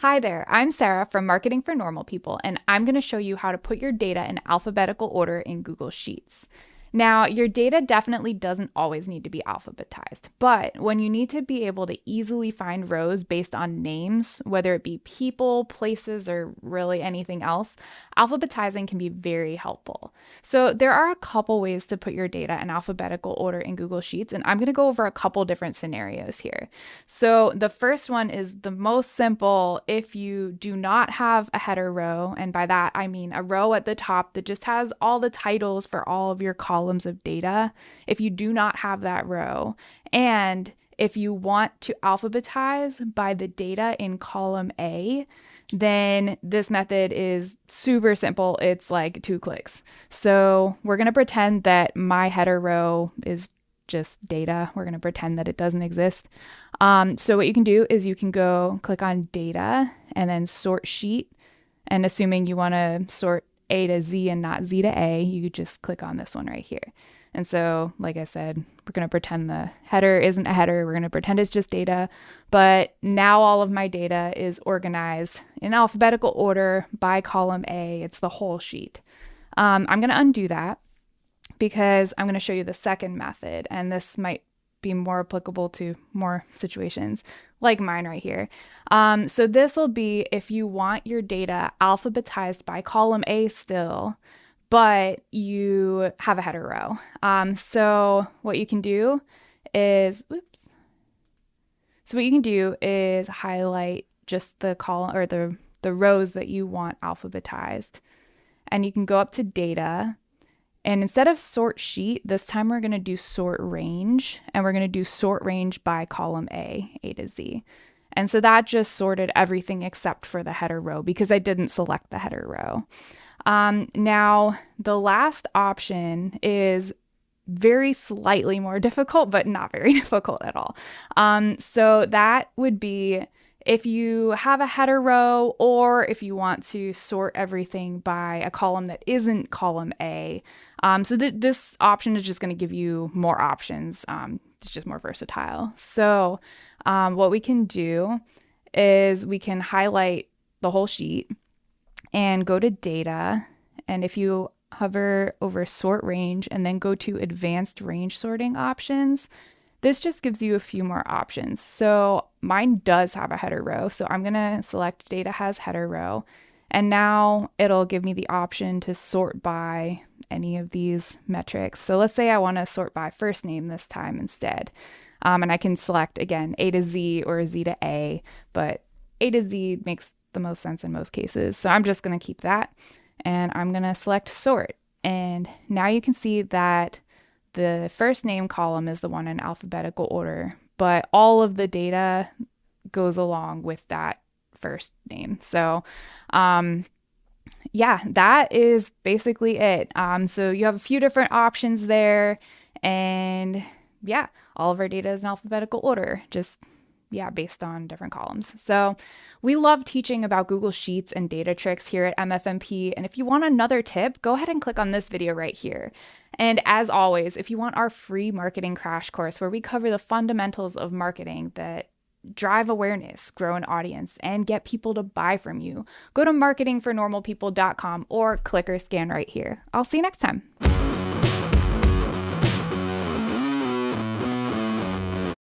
Hi there, I'm Sarah from Marketing for Normal People, and I'm going to show you how to put your data in alphabetical order in Google Sheets. Now, your data definitely doesn't always need to be alphabetized, but when you need to be able to easily find rows based on names, whether it be people, places, or really anything else, alphabetizing can be very helpful. So there are a couple ways to put your data in alphabetical order in Google Sheets, and I'm going to go over a couple different scenarios here. So the first one is the most simple if you do not have a header row, and by that I mean a row at the top that just has all the titles for all of your columns of data. If you do not have that row, and if you want to alphabetize by the data in column A, then this method is super simple. It's like 2 clicks. So we're going to pretend that my header row is just data. We're going to pretend that it doesn't exist. So what you can do is you can go click on data and then sort sheet. And assuming you want to sort A to Z and not Z to A, you just click on this one right here. And so, like I said, we're going to pretend the header isn't a header. We're going to pretend it's just data. But now all of my data is organized in alphabetical order by column A. It's the whole sheet. I'm going to undo that because I'm going to show you the second method, and this might be more applicable to more situations like mine right here. So this will be if you want your data alphabetized by column A still, but you have a header row. So what you can do is, highlight just the column or the rows that you want alphabetized, and you can go up to data. And instead of sort sheet, this time we're going to do sort range, and we're going to do sort range by column A to Z. And so that just sorted everything except for the header row because I didn't select the header row. Now, the last option is very slightly more difficult, but not very difficult at all. So that would be if you have a header row, or if you want to sort everything by a column that isn't column A. So this option is just going to give you more options. It's just more versatile. So what we can do is we can highlight the whole sheet and go to data. And if you hover over sort range and then go to advanced range sorting options, this just gives you a few more options. So mine does have a header row. So I'm going to select data has header row. And now it'll give me the option to sort by any of these metrics. So let's say I want to sort by first name this time instead. And I can select again, A to Z or Z to A, but A to Z makes the most sense in most cases. So I'm just going to keep that, and I'm going to select sort. And now you can see that the first name column is the one in alphabetical order, but all of the data goes along with that first name. So yeah, that is basically it. So you have a few different options there, and yeah, all of our data is in alphabetical order, just based on different columns. So we love teaching about Google Sheets and data tricks here at MFMP. And if you want another tip, go ahead and click on this video right here. And as always, if you want our free marketing crash course where we cover the fundamentals of marketing that drive awareness, grow an audience, and get people to buy from you, go to marketingfornormalpeople.com or click or scan right here. I'll see you next time.